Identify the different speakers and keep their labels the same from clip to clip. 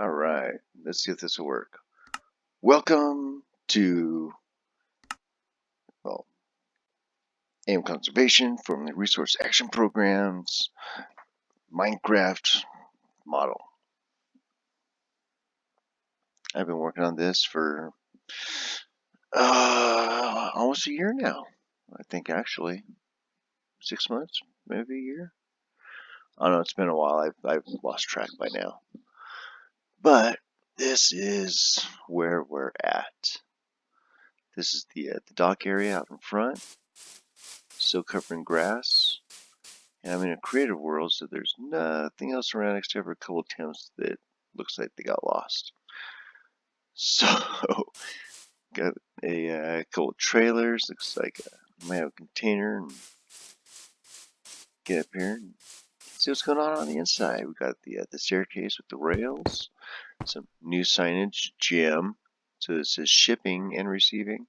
Speaker 1: All right, let's see if this will work. Welcome to, well, AIM Conservation from the Resource Action Program's Minecraft model. I've been working on this for almost a year now. I think actually 6 months, maybe a year. I don't know, it's been a while. I've lost track by now. But this is where we're at. This is the dock area out in front, still covered in grass. And I'm in a creative world, so there's nothing else around except for a couple attempts that looks like they got lost. So, got a couple trailers. Looks like I might have a container. And get up here and see what's going on the inside. We got the staircase with the rails. Some new signage, gym. So it says shipping and receiving.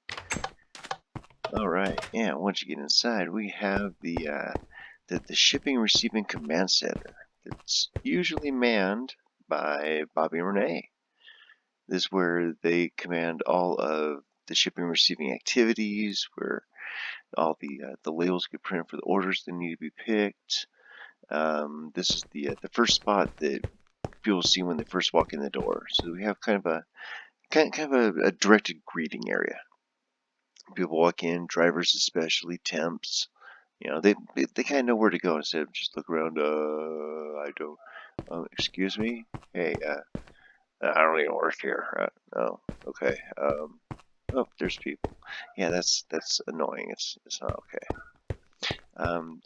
Speaker 1: All right, and once you get inside, we have the shipping and receiving command center. It's usually manned by Bobby and Renee. This is where they command all of the shipping and receiving activities, where all the labels get printed for the orders that need to be picked. This is the first spot that people see when they first walk in the door. So we have kind of a directed greeting area. People walk in, drivers especially, temps. You know, they kind of know where to go instead of just look around. I don't. Excuse me. Hey, I don't even work here. Oh, okay. Oh, there's people. Yeah, that's annoying. It's not okay.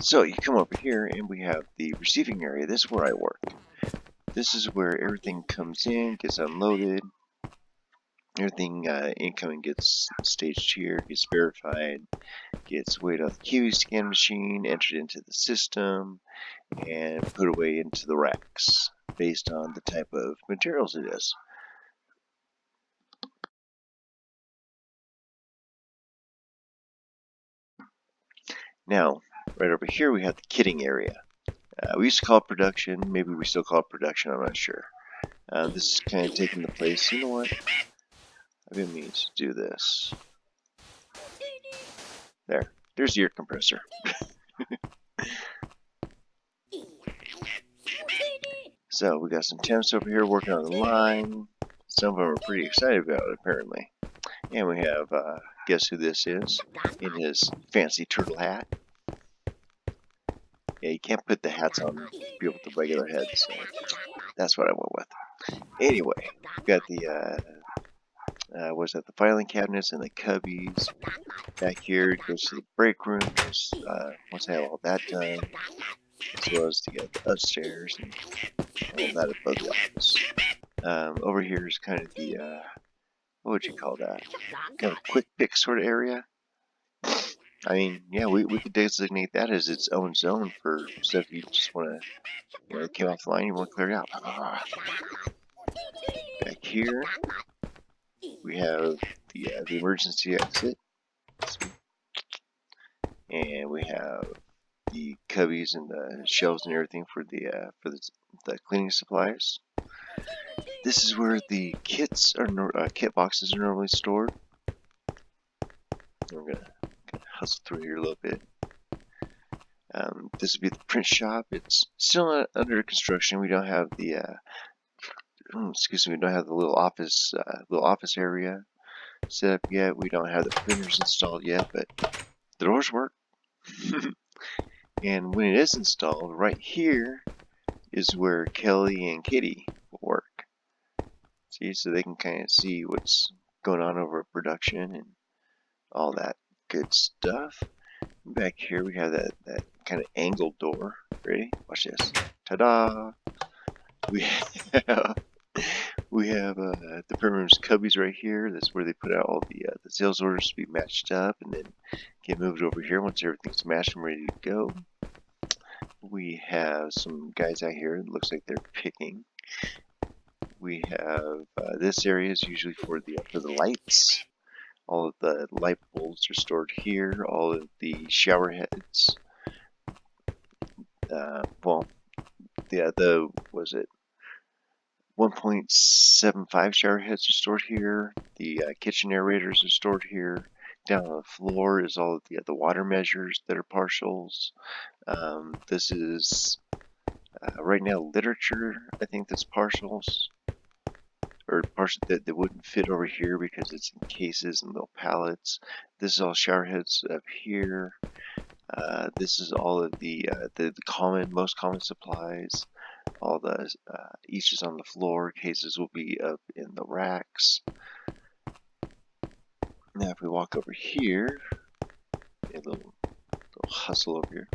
Speaker 1: So you come over here, and we have the receiving area. This is where I work. This is where everything comes in, gets unloaded. Everything incoming gets staged here, gets verified, gets weighed on the Kiwi scan machine, entered into the system, and put away into the racks based on the type of materials it is. Now, right over here we have the kitting area. We used to call it production, maybe we still call it production, I'm not sure. This is kind of taking the place, you know what? I've been meaning to do this. There's the air compressor. So we got some temps over here working on the line. Some of them are pretty excited about it, apparently. And we have, guess who this is in his fancy turtle hat. Yeah, you can't put the hats on people with the regular heads, so that's what I went with. Anyway, we got the the filing cabinets and the cubbies. Back here it goes to the break rooms. Once I have all that done, as well as to get the upstairs and all that above the office. Over here is kind of the what would you call that? Kind of a quick pick sort of area. I mean, yeah, we could designate that as its own zone for stuff you just want to, it came off the line, you want to clear it out. Back here, we have the emergency exit, and we have the cubbies and the shelves and everything for the cleaning supplies. This is where the kits are kit boxes are normally stored. We're gonna hustle through here a little bit. This would be the print shop. It's still under construction. We don't have the excuse me. We don't have the little office area set up yet. We don't have the printers installed yet, but the doors work. And when it is installed, right here is where Kelly and Kitty will work. See, so they can kind of see what's going on over at production and all that good stuff. Back here we have that kind of angled door. Ready? Watch this. Ta-da! We have the print room's cubbies right here. That's where they put out all the sales orders to be matched up and then get moved over here once everything's matched and ready to go. We have some guys out here. It looks like they're picking. We have this area is usually for the lights. All of the light bulbs are stored here. All of the shower heads. 1.75 shower heads are stored here. The kitchen aerators are stored here. Down on the floor is all of the water measures that are partials. This is right now literature, I think that's partials. Or partial that wouldn't fit over here because it's in cases and little pallets. This is all shower heads up here. This is all of the most common supplies. All the each is on the floor. Cases will be up in the racks. Now, if we walk over here, a little hustle over here.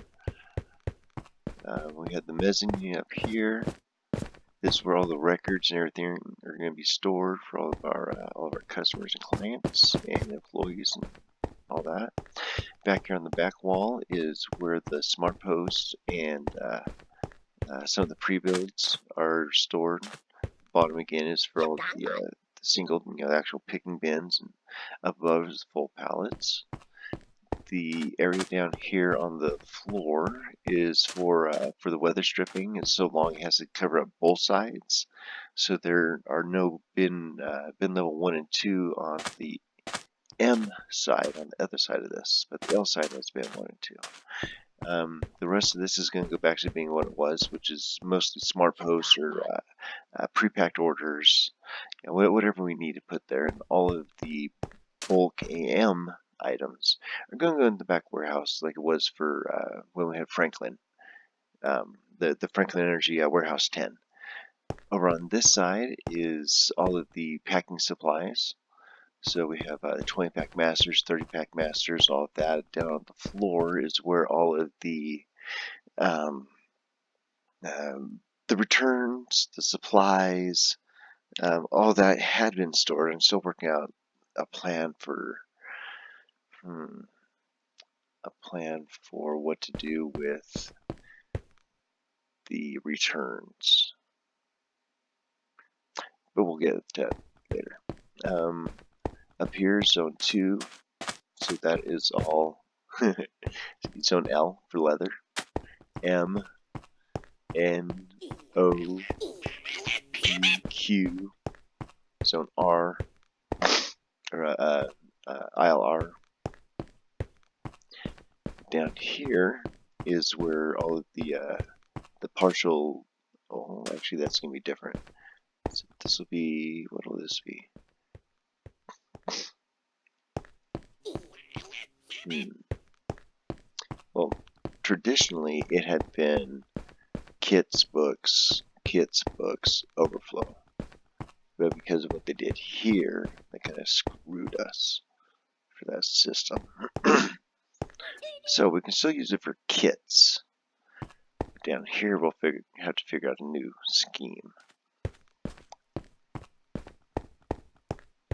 Speaker 1: We have the mezzanine up here. This is where all the records and everything are going to be stored for all of our customers and clients and employees and all that. Back here on the back wall is where the smart posts and some of the pre-builds are stored. Bottom again is for all of the single, the actual picking bins, and up above is full pallets. The area down here on the floor is for the weather stripping. It's so long it has to cover up both sides, so there are no bin level 1 and 2 on the M side, on the other side of this, but the L side has bin 1 and 2. The rest of this is going to go back to being what it was, which is mostly smart posts or pre-packed orders, whatever we need to put there. And all of the bulk AM items are going to go in the back warehouse, like it was for when we had Franklin, the Franklin Energy Warehouse 10. Over on this side is all of the packing supplies. So we have the 20-pack masters, 30-pack masters, all of that. Down on the floor is where all of the returns, the supplies, all that had been stored. I'm still working out a plan for what to do with the returns, but we'll get to that later. Up here, zone 2, so that is all zone L for leather, M, N, O, P, Q, zone R, or ILR. Down here is where all of the partial, oh, actually that's going to be different. So this will be, what will this be? Well, traditionally it had been kits, books, overflow. But because of what they did here, they kind of screwed us for that system. So we can still use it for kits. But down here we'll have to figure out a new scheme.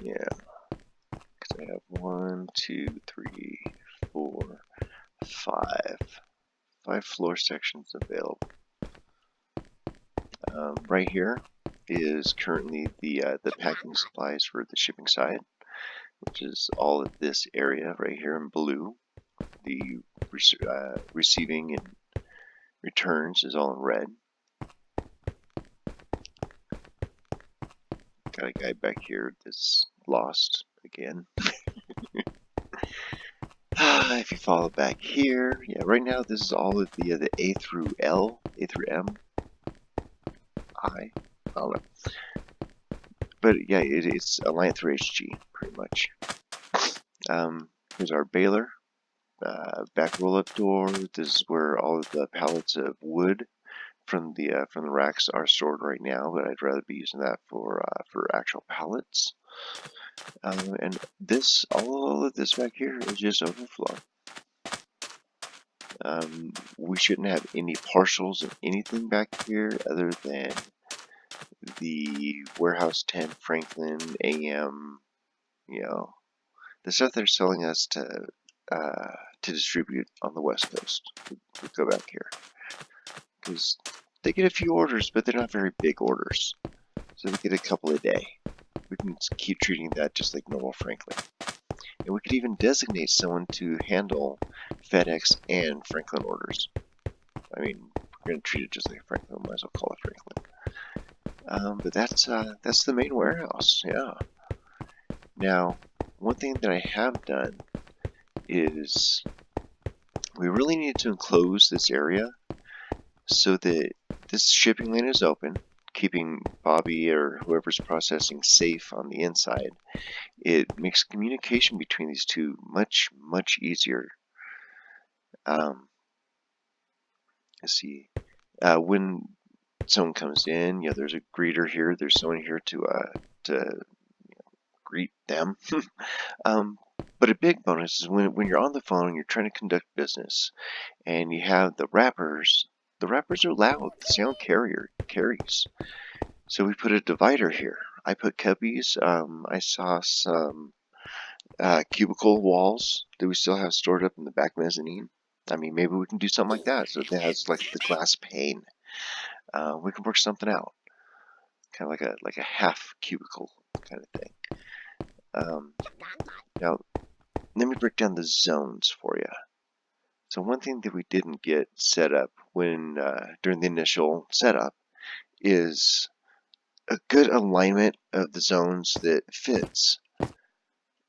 Speaker 1: Yeah. Because I have 1, 2, 3, 4, 5 floor sections available. Right here is currently the packing supplies for the shipping side, which is all of this area right here in blue. The receiving and returns is all in red. Got a guy back here that's lost again. If you follow back here, yeah, right now this is all of the A through L, A through M, I don't know. But yeah, it's a line through HG, pretty much. Here's our baler, back roll-up door. This is where all of the pallets of wood from the racks are stored right now, but I'd rather be using that for actual pallets. And this, all of this back here is just overflow. We shouldn't have any partials of anything back here other than the Warehouse 10, Franklin, AM, the stuff they're selling us to distribute on the West Coast. We'll go back here. Because they get a few orders, but they're not very big orders. So they get a couple a day. We can keep treating that just like normal Franklin. And we could even designate someone to handle FedEx and Franklin orders. I mean, we're going to treat it just like Franklin. Might as well call it Franklin. But that's the main warehouse. Yeah. Now, one thing that I have done is we really need to enclose this area so that this shipping lane is open, keeping Bobby or whoever's processing safe on the inside. It makes communication between these two much, much easier. Let's see. When someone comes in, there's a greeter here. There's someone here to greet them. um, but a big bonus is when you're on the phone and you're trying to conduct business, and you have the wrappers. The wrappers are loud. The sound carries. So we put a divider here. I put cubbies. I saw some cubicle walls that we still have stored up in the back mezzanine. I mean, maybe we can do something like that. So it has like the glass pane. We can work something out, kind of like a half cubicle kind of thing. Now, let me break down the zones for you. So one thing that we didn't get set up when during the initial setup is a good alignment of the zones that fits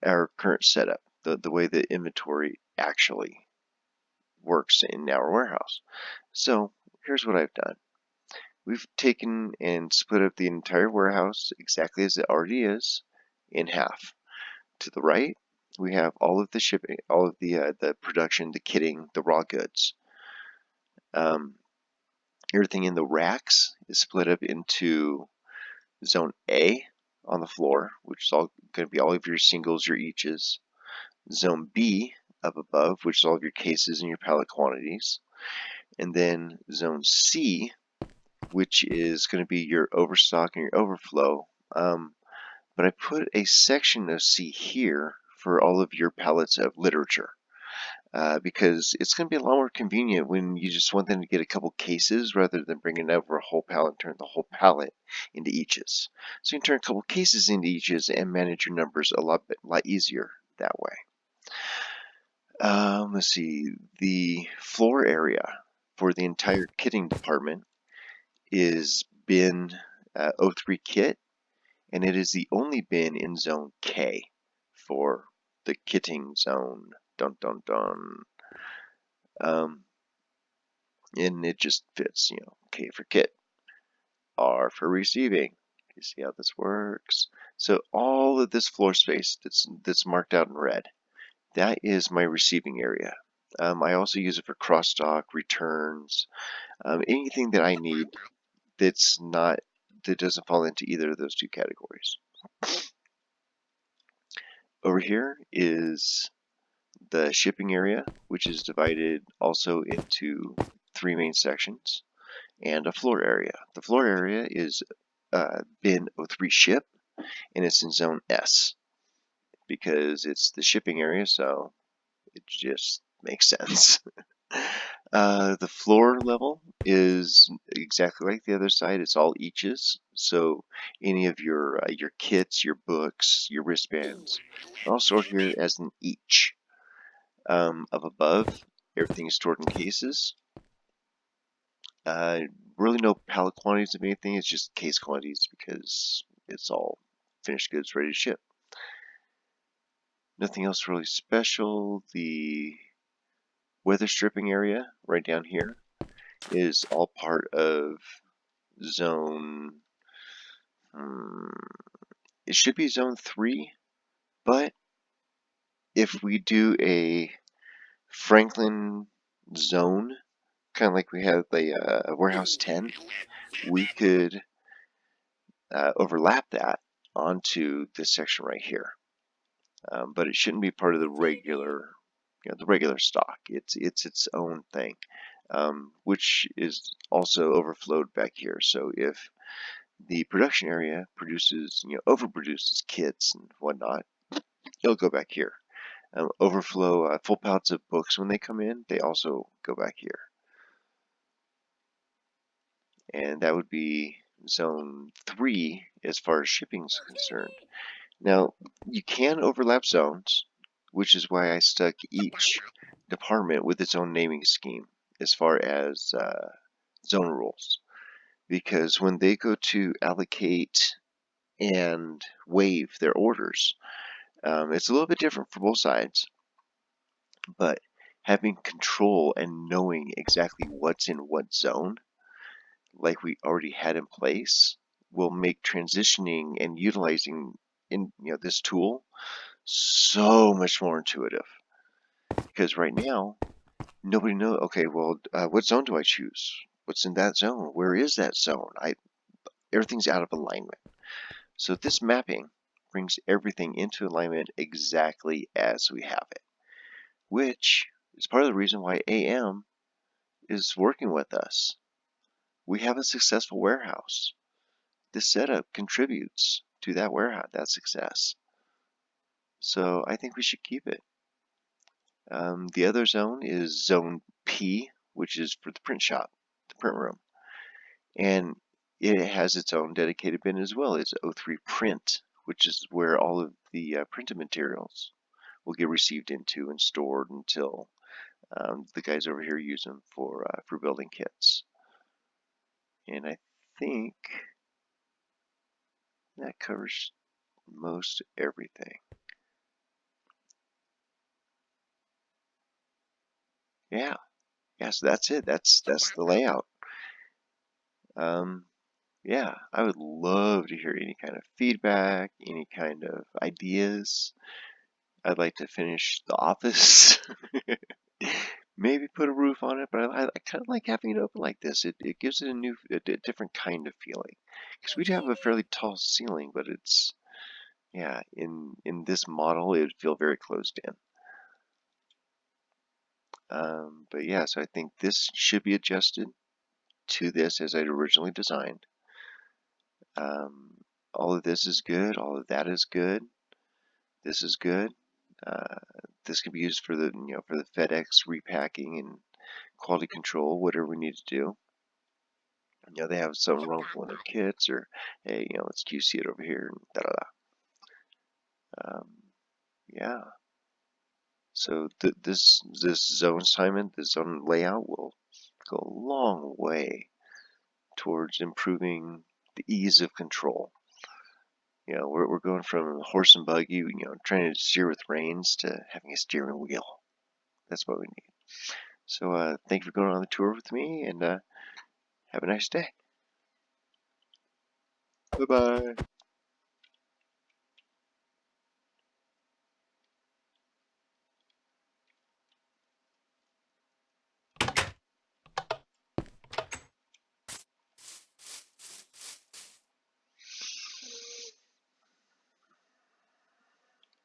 Speaker 1: our current setup, the way the inventory actually works in our warehouse. So here's what I've done. We've taken and split up the entire warehouse exactly as it already is in half. To the right, we have all of the shipping, all of the production, the kitting, the raw goods. Everything in the racks is split up into Zone A on the floor, which is all going to be all of your singles, your eaches. Zone B up above, which is all of your cases and your pallet quantities. And then Zone C, which is going to be your overstock and your overflow. But I put a section of C here for all of your pallets of literature. Because it's going to be a lot more convenient when you just want them to get a couple cases rather than bringing over a whole pallet and turn the whole pallet into eaches. So you can turn a couple cases into eaches and manage your numbers a lot easier that way. Let's see, the floor area for the entire kitting department is bin 03 kit, and it is the only bin in zone K for the kitting zone. Dun dun dun. And it just fits, K for kit, R for receiving. You see how this works? So all of this floor space that's marked out in red, that is my receiving area. I also use it for cross-dock, returns, anything that I need that doesn't fall into either of those two categories. Over here is the shipping area, which is divided also into 3 main sections, and a floor area. The floor area is bin 03 ship, and it's in zone S because it's the shipping area, so it just makes sense. The floor level is exactly like the other side. It's all eaches, so any of your kits, your books, your wristbands are all stored here as an each. Up above, everything is stored in cases. Really no pallet quantities of anything, it's just case quantities because it's all finished goods ready to ship. Nothing else really special. The weather stripping area right down here is all part of zone, it should be zone 3, but if we do a Franklin zone, kind of like we have a warehouse 10, we could overlap that onto this section right here. But it shouldn't be part of the regular, stock. It's its own thing, which is also overflowed back here. So if the production area produces, overproduces kits and whatnot, it'll go back here. Overflow full pallets of books when they come in, they also go back here. And that would be zone 3 as far as shipping is concerned. Now, you can overlap zones, which is why I stuck each department with its own naming scheme as far as zone rules. because when they go to allocate and waive their orders, it's a little bit different for both sides, but having control and knowing exactly what's in what zone, like we already had in place, will make transitioning and utilizing this tool so much more intuitive. Because right now, nobody knows. Okay, well, what zone do I choose? What's in that zone? Where is that zone? Everything's out of alignment. So this mapping brings everything into alignment exactly as we have it, which is part of the reason why AM is working with us. We have a successful warehouse. This setup contributes to that warehouse, that success. So I think we should keep it. The other zone is zone P, which is for the print shop, the print room. And it has its own dedicated bin as well. It's O3 print, which is where all of the printed materials will get received into and stored until the guys over here use them for building kits. And I think that covers most everything. Yeah, so that's it. That's the layout. Yeah, I would love to hear any kind of feedback, any kind of ideas. I'd like to finish the office. Maybe put a roof on it, but I kind of like having it open like this. It gives it a different kind of feeling. Because we do have a fairly tall ceiling, but it's, yeah, in this model, it would feel very closed in. But yeah, so I think this should be adjusted to this as I'd originally designed. All of this is good. All of that is good. This is good. Uh, this can be used for the for the FedEx repacking and quality control, whatever we need to do. They have something wrong with one of their kits, or hey, let's QC it over here, and da da da. Yeah. So this zone assignment, this zone layout will go a long way towards improving the ease of control. We're going from horse and buggy, trying to steer with reins, to having a steering wheel. That's what we need. So thank you for going on the tour with me, and have a nice day. Bye-bye.